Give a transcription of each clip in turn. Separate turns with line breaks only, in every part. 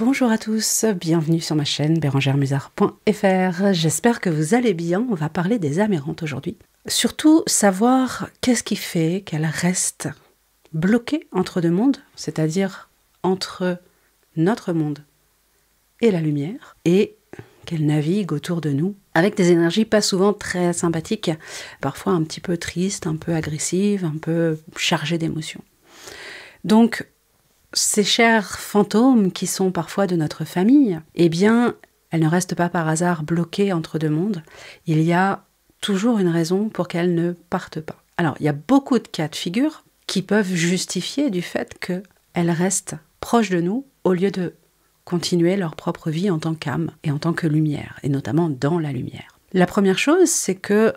Bonjour à tous, bienvenue sur ma chaîne berangeremusard.fr. J'espère que vous allez bien. On va parler des âmes errantes aujourd'hui. Surtout savoir qu'est-ce qui fait qu'elles restent bloquées entre deux mondes, c'est-à-dire entre notre monde et la lumière, et qu'elles naviguent autour de nous avec des énergies pas souvent très sympathiques, parfois un petit peu tristes, un peu agressives, un peu chargées d'émotions. Donc, ces chers fantômes qui sont parfois de notre famille, eh bien, elles ne restent pas par hasard bloquées entre deux mondes. Il y a toujours une raison pour qu'elles ne partent pas. Alors, il y a beaucoup de cas de figure qui peuvent justifier du fait qu'elles restent proches de nous au lieu de continuer leur propre vie en tant qu'âme et en tant que lumière, et notamment dans la lumière. La première chose, c'est que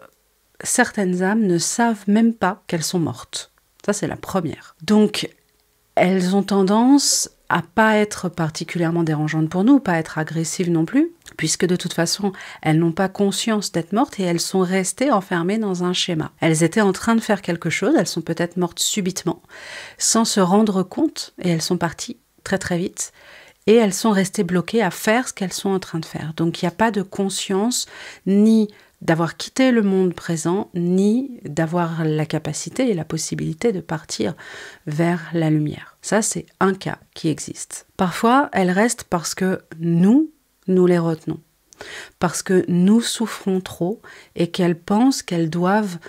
certaines âmes ne savent même pas qu'elles sont mortes. Ça, c'est la première. Donc, elles ont tendance à pas être particulièrement dérangeantes pour nous, pas être agressives non plus, puisque de toute façon, elles n'ont pas conscience d'être mortes et elles sont restées enfermées dans un schéma. Elles étaient en train de faire quelque chose, elles sont peut-être mortes subitement, sans se rendre compte, et elles sont parties très très vite, et elles sont restées bloquées à faire ce qu'elles sont en train de faire. Donc il n'y a pas de conscience, ni d'avoir quitté le monde présent, ni d'avoir la capacité et la possibilité de partir vers la lumière. Ça, c'est un cas qui existe. Parfois, elles restent parce que nous les retenons. Parce que nous souffrons trop et qu'elles pensent qu'elles doivent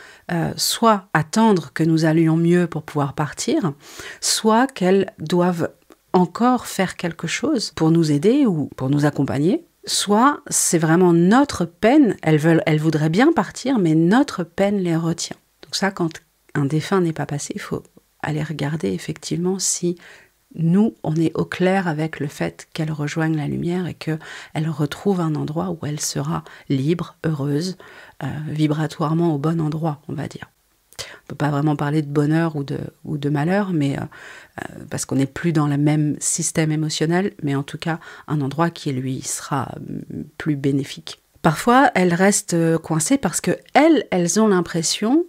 soit attendre que nous allions mieux pour pouvoir partir, soit qu'elles doivent encore faire quelque chose pour nous aider ou pour nous accompagner. Soit c'est vraiment notre peine, elles voudraient bien partir, mais notre peine les retient. Donc ça, quand un défunt n'est pas passé, il faut aller regarder effectivement si nous, on est au clair avec le fait qu'elle rejoigne la lumière et qu'elle retrouve un endroit où elle sera libre, heureuse, vibratoirement au bon endroit, on va dire. On ne peut pas vraiment parler de bonheur ou de malheur, mais parce qu'on n'est plus dans le même système émotionnel, mais en tout cas un endroit qui lui sera plus bénéfique. Parfois, elles restent coincées parce qu'elles ont l'impression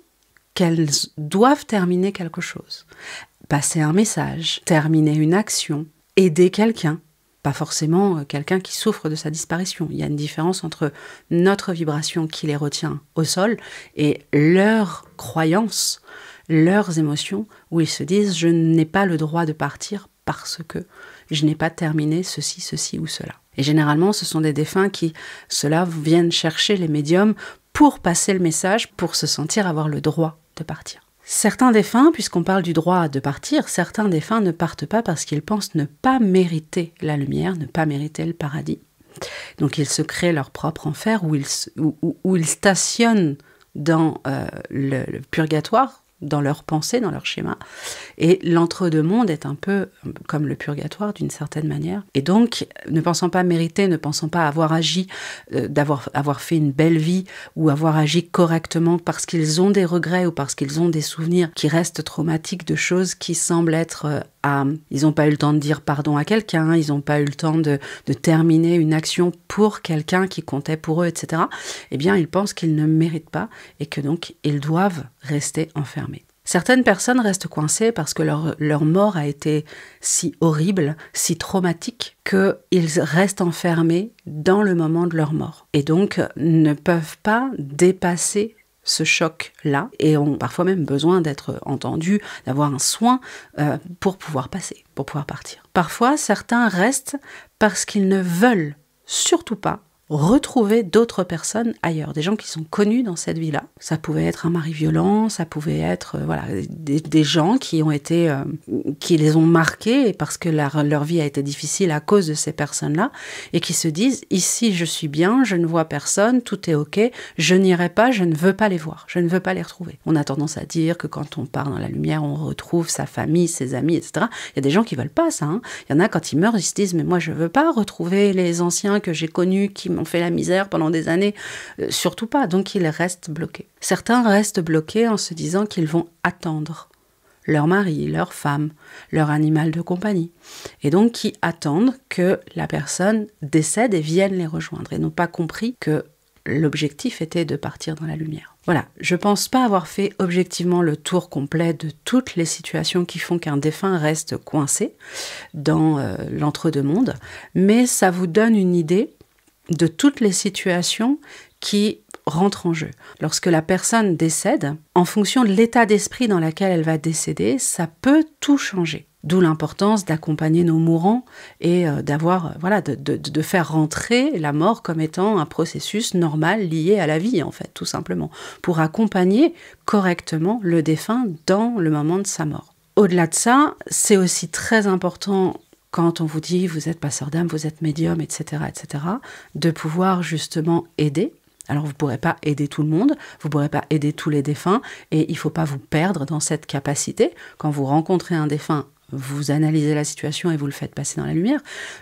qu'elles doivent terminer quelque chose, passer un message, terminer une action, aider quelqu'un. Pas forcément quelqu'un qui souffre de sa disparition. Il y a une différence entre notre vibration qui les retient au sol et leurs croyances, leurs émotions, où ils se disent « je n'ai pas le droit de partir parce que je n'ai pas terminé ceci ou cela ». Et généralement, ce sont des défunts qui, ceux-là, viennent chercher les médiums pour passer le message, pour se sentir avoir le droit de partir. Certains défunts, puisqu'on parle du droit de partir, certains défunts ne partent pas parce qu'ils pensent ne pas mériter la lumière, ne pas mériter le paradis. Donc ils se créent leur propre enfer où ils stationnent dans le purgatoire, dans leur pensée, dans leur schéma. Et l'entre-deux-mondes est un peu comme le purgatoire d'une certaine manière. Et donc, ne pensant pas mériter, ne pensant pas avoir agi, avoir fait une belle vie ou avoir agi correctement parce qu'ils ont des regrets ou parce qu'ils ont des souvenirs qui restent traumatiques de choses qui semblent être ils n'ont pas eu le temps de dire pardon à quelqu'un, ils n'ont pas eu le temps de terminer une action pour quelqu'un qui comptait pour eux, etc. Eh bien, ils pensent qu'ils ne méritent pas et que donc, ils doivent rester enfermés. Certaines personnes restent coincées parce que leur mort a été si horrible, si traumatique, qu'ils restent enfermés dans le moment de leur mort. Et donc, ne peuvent pas dépasser ce choc-là, et ont parfois même besoin d'être entendus, d'avoir un soin pour pouvoir passer, pour pouvoir partir. Parfois, certains restent parce qu'ils ne veulent surtout pas retrouver d'autres personnes ailleurs, des gens qui sont connus dans cette vie-là. Ça pouvait être un mari violent, ça pouvait être des gens qui ont été, qui les ont marqués parce que leur vie a été difficile à cause de ces personnes-là et qui se disent ici je suis bien, je ne vois personne, tout est ok, je n'irai pas, je ne veux pas les voir, je ne veux pas les retrouver. On a tendance à dire que quand on part dans la lumière, on retrouve sa famille, ses amis, etc. Il y a des gens qui veulent pas ça. Il y en a quand ils meurent, ils se disent mais moi je veux pas retrouver les anciens que j'ai connus qui m'ont fait la misère pendant des années, surtout pas, donc ils restent bloqués. Certains restent bloqués en se disant qu'ils vont attendre leur mari, leur femme, leur animal de compagnie, et donc qui attendent que la personne décède et vienne les rejoindre, et n'ont pas compris que l'objectif était de partir dans la lumière. Voilà, je pense pas avoir fait objectivement le tour complet de toutes les situations qui font qu'un défunt reste coincé dans l'entre-deux-mondes, mais ça vous donne une idée de toutes les situations qui rentrent en jeu. Lorsque la personne décède, en fonction de l'état d'esprit dans lequel elle va décéder, ça peut tout changer. D'où l'importance d'accompagner nos mourants et d'avoir, de faire rentrer la mort comme étant un processus normal lié à la vie, en fait, tout simplement, pour accompagner correctement le défunt dans le moment de sa mort. Au-delà de ça, c'est aussi très important quand on vous dit vous êtes passeur d'âme, vous êtes médium, etc., de pouvoir justement aider. Alors vous ne pourrez pas aider tout le monde, vous ne pourrez pas aider tous les défunts, et il ne faut pas vous perdre dans cette capacité. Quand vous rencontrez un défunt, vous analysez la situation et vous le faites passer dans la lumière,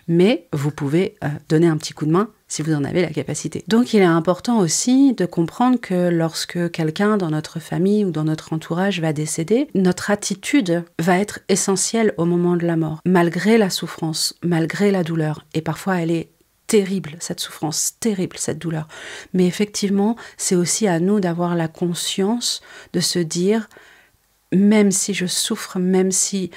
mais vous pouvez donner un petit coup de main si vous en avez la capacité. Donc il est important aussi de comprendre que lorsque quelqu'un dans notre famille ou dans notre entourage va décéder, notre attitude va être essentielle au moment de la mort, malgré la souffrance, malgré la douleur. Et parfois elle est terrible, cette souffrance, terrible, cette douleur. Mais effectivement, c'est aussi à nous d'avoir la conscience de se dire, même si je souffre, même si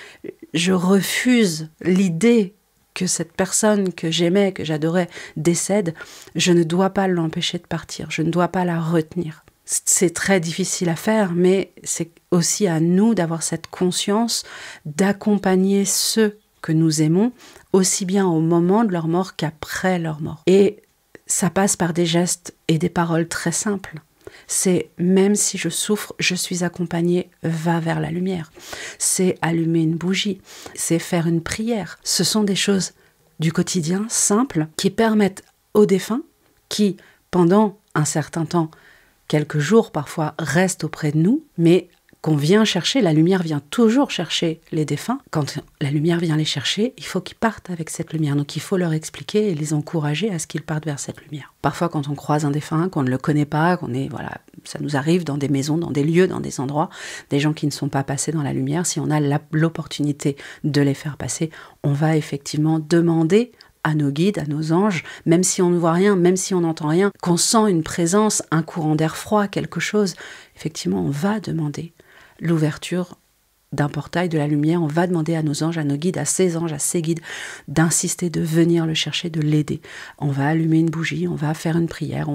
je refuse l'idée que cette personne que j'aimais, que j'adorais, décède, je ne dois pas l'empêcher de partir, je ne dois pas la retenir. C'est très difficile à faire, mais c'est aussi à nous d'avoir cette conscience d'accompagner ceux que nous aimons, aussi bien au moment de leur mort qu'après leur mort. Et ça passe par des gestes et des paroles très simples. C'est même si je souffre, je suis accompagnée, va vers la lumière. C'est allumer une bougie, c'est faire une prière. Ce sont des choses du quotidien simples qui permettent aux défunts, qui pendant un certain temps, quelques jours parfois, restent auprès de nous, mais qu'on vient chercher, la lumière vient toujours chercher les défunts. Quand la lumière vient les chercher, il faut qu'ils partent avec cette lumière. Donc il faut leur expliquer et les encourager à ce qu'ils partent vers cette lumière. Parfois quand on croise un défunt, qu'on ne le connaît pas, ça nous arrive dans des maisons, dans des lieux, dans des endroits, des gens qui ne sont pas passés dans la lumière, si on a l'opportunité de les faire passer, on va effectivement demander à nos guides, à nos anges, même si on ne voit rien, même si on n'entend rien, qu'on sent une présence, un courant d'air froid, quelque chose, effectivement on va demander l'ouverture d'un portail de la lumière, on va demander à nos anges, à nos guides, à ces anges, à ces guides, d'insister, de venir le chercher, de l'aider. On va allumer une bougie, on va faire une prière,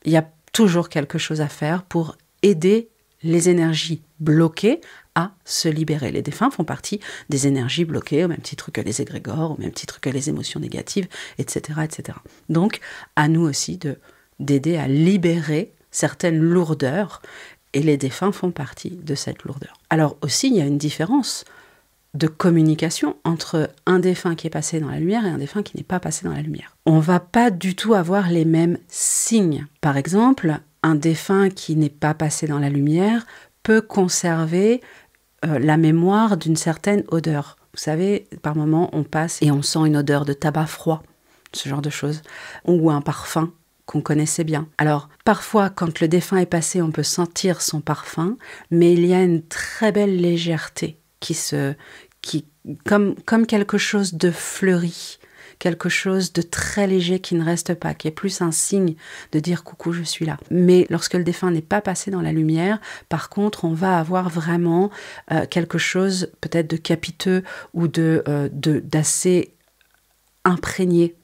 il y a toujours quelque chose à faire pour aider les énergies bloquées à se libérer. Les défunts font partie des énergies bloquées, au même titre que les égrégores, au même titre que les émotions négatives, etc., etc. Donc, à nous aussi d'aider à libérer certaines lourdeurs. Et les défunts font partie de cette lourdeur. Alors aussi, il y a une différence de communication entre un défunt qui est passé dans la lumière et un défunt qui n'est pas passé dans la lumière. On ne va pas du tout avoir les mêmes signes. Par exemple, un défunt qui n'est pas passé dans la lumière peut conserver la mémoire d'une certaine odeur. Vous savez, par moments, on passe et on sent une odeur de tabac froid, ce genre de choses, ou un parfum qu'on connaissait bien. Alors, parfois, quand le défunt est passé, on peut sentir son parfum, mais il y a une très belle légèreté comme quelque chose de fleuri, quelque chose de très léger qui ne reste pas, qui est plus un signe de dire « coucou, je suis là ». Mais lorsque le défunt n'est pas passé dans la lumière, par contre, on va avoir vraiment quelque chose peut-être de capiteux ou d'assez imprégné,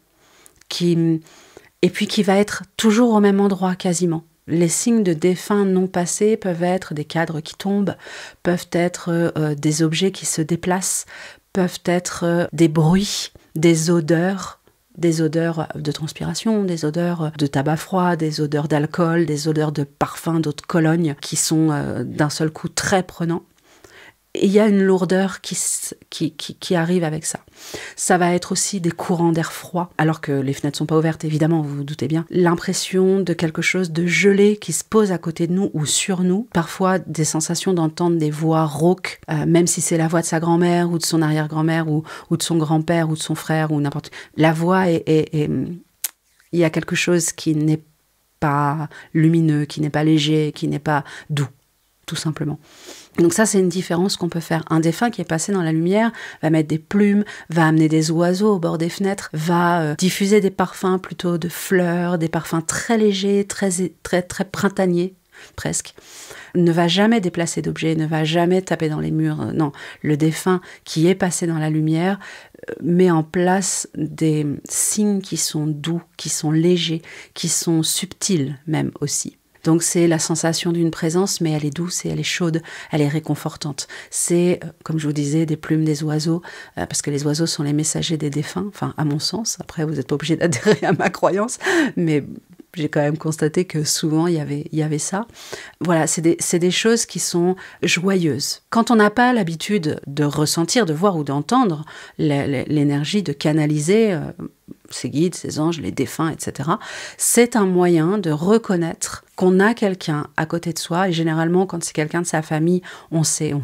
et puis qui va être toujours au même endroit quasiment. Les signes de défunts non passés peuvent être des cadres qui tombent, peuvent être des objets qui se déplacent, peuvent être des bruits, des odeurs de transpiration, des odeurs de tabac froid, des odeurs d'alcool, des odeurs de parfum, d'eau de Cologne qui sont d'un seul coup très prenants. Et il y a une lourdeur qui arrive avec ça. Ça va être aussi des courants d'air froid, alors que les fenêtres ne sont pas ouvertes, évidemment, vous vous doutez bien. L'impression de quelque chose de gelé qui se pose à côté de nous ou sur nous. Parfois, des sensations d'entendre des voix rauques, même si c'est la voix de sa grand-mère ou de son arrière-grand-mère ou de son grand-père ou de son frère ou n'importe. La voix il y a quelque chose qui n'est pas lumineux, qui n'est pas léger, qui n'est pas doux. tout simplement. Donc ça, c'est une différence qu'on peut faire. Un défunt qui est passé dans la lumière va mettre des plumes, va amener des oiseaux au bord des fenêtres, va diffuser des parfums plutôt de fleurs, des parfums très légers, très printaniers, presque. Ne va jamais déplacer d'objets, ne va jamais taper dans les murs. Non, le défunt qui est passé dans la lumière met en place des signes qui sont doux, qui sont légers, qui sont subtils même aussi. Donc c'est la sensation d'une présence, mais elle est douce et elle est chaude, elle est réconfortante. C'est, comme je vous disais, des plumes des oiseaux, parce que les oiseaux sont les messagers des défunts, enfin à mon sens. Après, vous n'êtes pas obligé d'adhérer à ma croyance, mais j'ai quand même constaté que souvent il y avait ça. Voilà, c'est des choses qui sont joyeuses. Quand on n'a pas l'habitude de ressentir, de voir ou d'entendre l'énergie, de canaliser ses guides, ses anges, les défunts, etc., c'est un moyen de reconnaître qu'on a quelqu'un à côté de soi. Et généralement, quand c'est quelqu'un de sa famille, on sent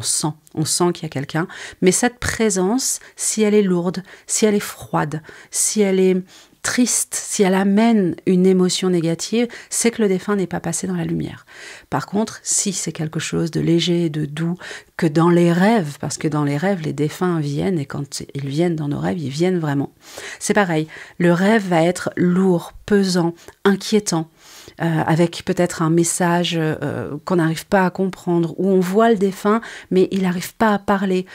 qu'il y a quelqu'un. Mais cette présence, si elle est lourde, si elle est froide, si elle est triste, si elle amène une émotion négative, c'est que le défunt n'est pas passé dans la lumière. Par contre, si c'est quelque chose de léger, de doux, que dans les rêves, parce que dans les rêves, les défunts viennent, et quand ils viennent dans nos rêves, ils viennent vraiment. C'est pareil, le rêve va être lourd, pesant, inquiétant, avec peut-être un message qu'on n'arrive pas à comprendre, où on voit le défunt, mais il n'arrive pas à parler,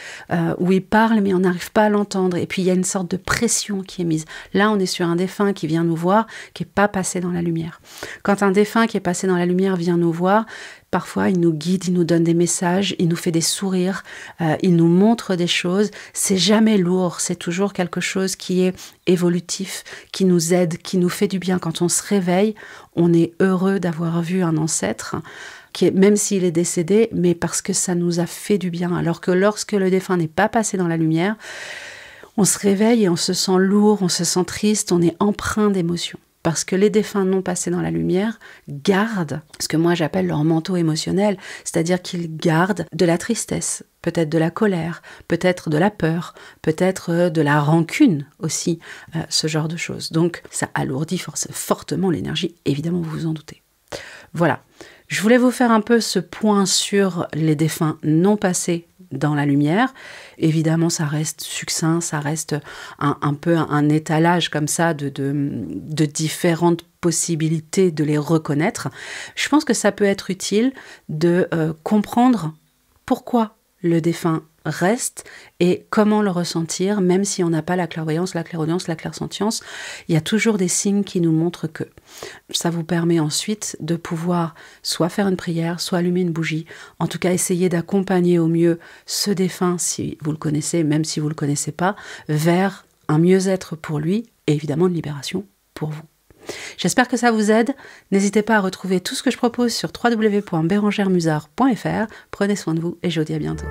où il parle, mais on n'arrive pas à l'entendre. Et puis, il y a une sorte de pression qui est mise. Là, on est sur un défunt qui vient nous voir, qui n'est pas passé dans la lumière. Quand un défunt qui est passé dans la lumière vient nous voir, parfois, il nous guide, il nous donne des messages, il nous fait des sourires, il nous montre des choses. C'est jamais lourd, c'est toujours quelque chose qui est évolutif, qui nous aide, qui nous fait du bien. Quand on se réveille, on est heureux d'avoir vu un ancêtre, même s'il est décédé, mais parce que ça nous a fait du bien. Alors que lorsque le défunt n'est pas passé dans la lumière, on se réveille et on se sent lourd, on se sent triste, on est empreint d'émotions. Parce que les défunts non passés dans la lumière gardent ce que moi j'appelle leur manteau émotionnel, c'est-à-dire qu'ils gardent de la tristesse, peut-être de la colère, peut-être de la peur, peut-être de la rancune aussi, ce genre de choses. Donc ça alourdit fortement l'énergie, évidemment vous vous en doutez. Voilà, je voulais vous faire un peu ce point sur les défunts non passés dans la lumière. Évidemment, ça reste succinct, ça reste un peu un étalage comme ça de différentes possibilités de les reconnaître. Je pense que ça peut être utile de comprendre pourquoi le défunt reste et comment le ressentir, même si on n'a pas la clairvoyance, la clairaudience, la clairsentience. Il y a toujours des signes qui nous montrent que. Ça vous permet ensuite de pouvoir soit faire une prière, soit allumer une bougie, en tout cas essayer d'accompagner au mieux ce défunt, si vous le connaissez, même si vous ne le connaissez pas, vers un mieux-être pour lui et évidemment une libération pour vous. J'espère que ça vous aide. N'hésitez pas à retrouver tout ce que je propose sur www.berangermusard.fr. Prenez soin de vous et je vous dis à bientôt.